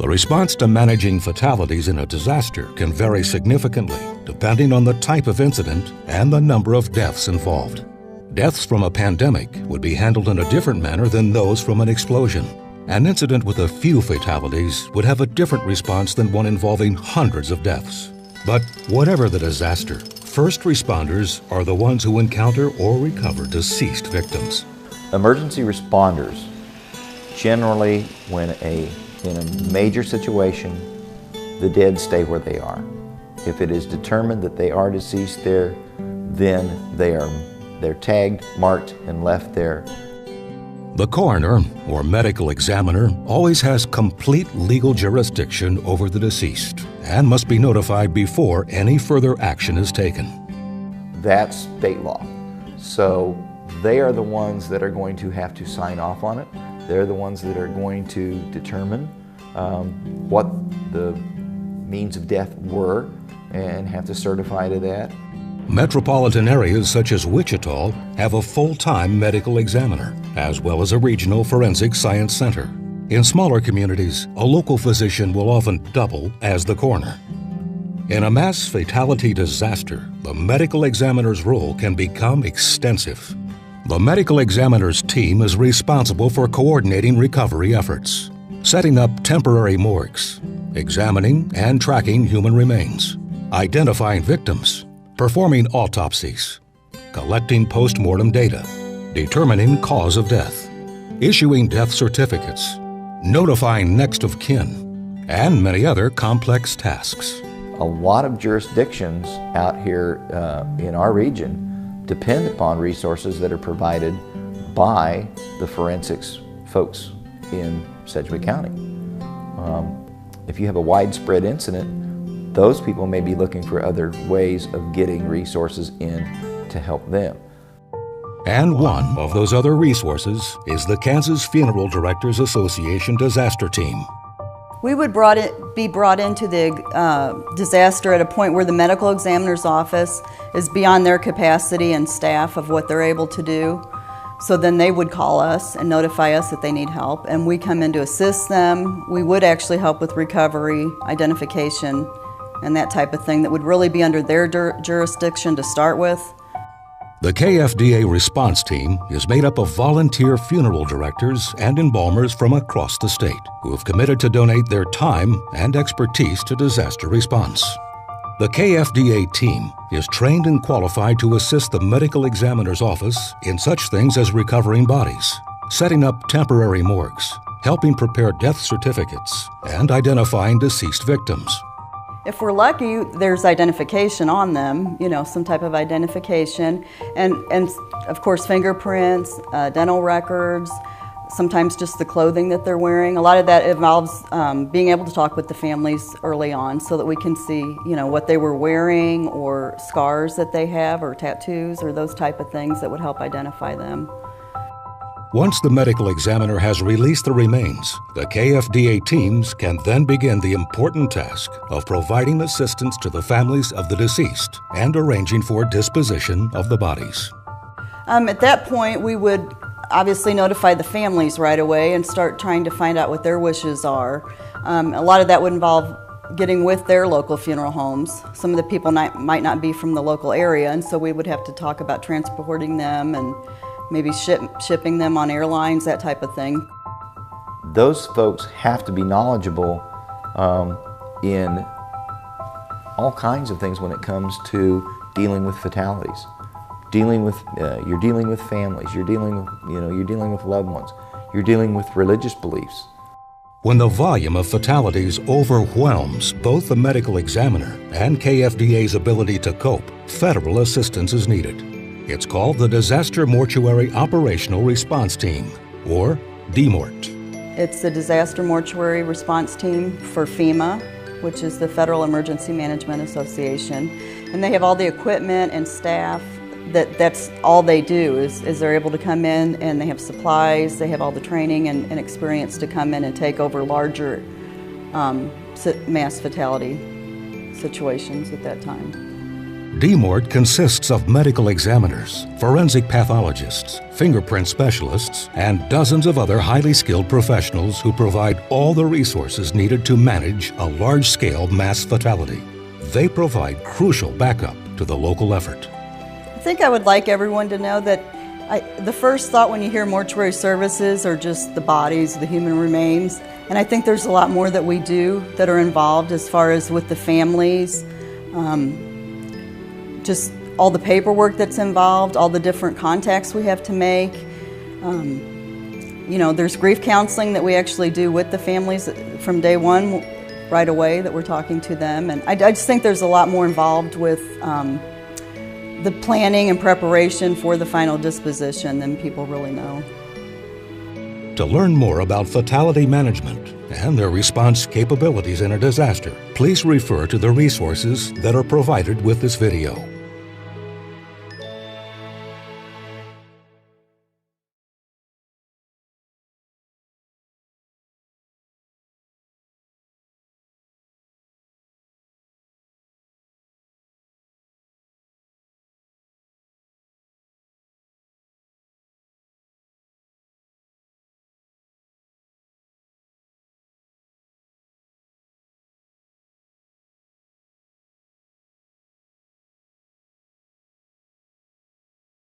The response to managing fatalities in a disaster can vary significantly depending on the type of incident and the number of deaths involved. Deaths from a pandemic would be handled in a different manner than those from an explosion. An incident with a few fatalities would have a different response than one involving hundreds of deaths. But whatever the disaster, first responders are the ones who encounter or recover deceased victims. Emergency responders, generally in a major situation, the dead stay where they are. If it is determined that they are deceased there, then they're tagged, marked, and left there. The coroner, or medical examiner, always has complete legal jurisdiction over the deceased and must be notified before any further action is taken. That's state law. So they are the ones that are going to have to sign off on it. They're the ones that are going to determine what the means of death were and have to certify to that. Metropolitan areas such as Wichita have a full-time medical examiner, as well as a regional forensic science center. In smaller communities, a local physician will often double as the coroner. In a mass fatality disaster, the medical examiner's role can become extensive. The medical examiner's team is responsible for coordinating recovery efforts, setting up temporary morgues, examining and tracking human remains, identifying victims, performing autopsies, collecting post-mortem data, determining cause of death, issuing death certificates, notifying next of kin, and many other complex tasks. A lot of jurisdictions out here in our region depend upon resources that are provided by the forensics folks in Sedgwick County. If you have a widespread incident, those people may be looking for other ways of getting resources in to help them. And one of those other resources is the Kansas Funeral Directors Association disaster team. We would be brought into the disaster at a point where the medical examiner's office is beyond their capacity and staff of what they're able to do. So then they would call us and notify us that they need help, and we come in to assist them. We would actually help with recovery, identification, and that type of thing that would really be under their jurisdiction to start with. The KFDA response team is made up of volunteer funeral directors and embalmers from across the state who have committed to donate their time and expertise to disaster response. The KFDA team is trained and qualified to assist the medical examiner's office in such things as recovering bodies, setting up temporary morgues, helping prepare death certificates, and identifying deceased victims. If we're lucky, there's identification on them, some type of identification, and of course fingerprints, dental records, sometimes just the clothing that they're wearing. A lot of that involves being able to talk with the families early on so that we can see, what they were wearing or scars that they have or tattoos or those type of things that would help identify them. Once the medical examiner has released the remains, the KFDA teams can then begin the important task of providing assistance to the families of the deceased and arranging for disposition of the bodies. At that point, we would obviously notify the families right away and start trying to find out what their wishes are. A lot of that would involve getting with their local funeral homes. Some of the people might not be from the local area, and so we would have to talk about transporting them and maybe shipping them on airlines, that type of thing. Those folks have to be knowledgeable in all kinds of things when it comes to dealing with fatalities. You're dealing with families, you're dealing with loved ones, you're dealing with religious beliefs. When the volume of fatalities overwhelms both the medical examiner and KFDA's ability to cope, federal assistance is needed. It's called the Disaster Mortuary Operational Response Team, or DMORT. It's the Disaster Mortuary Response Team for FEMA, which is the Federal Emergency Management Association. And they have all the equipment and staff. That's all they do is they're able to come in and they have supplies, they have all the training and experience to come in and take over larger mass fatality situations at that time. DMORT consists of medical examiners, forensic pathologists, fingerprint specialists, and dozens of other highly skilled professionals who provide all the resources needed to manage a large-scale mass fatality. They provide crucial backup to the local effort. I think I would like everyone to know that the first thought when you hear mortuary services are just the bodies, the human remains, and I think there's a lot more that we do that are involved as far as with the families, just all the paperwork that's involved, all the different contacts we have to make. You know, there's grief counseling that we actually do with the families from day one, right away, that we're talking to them, and I just think there's a lot more involved with the planning and preparation for the final disposition than people really know. To learn more about fatality management and their response capabilities in a disaster, please refer to the resources that are provided with this video.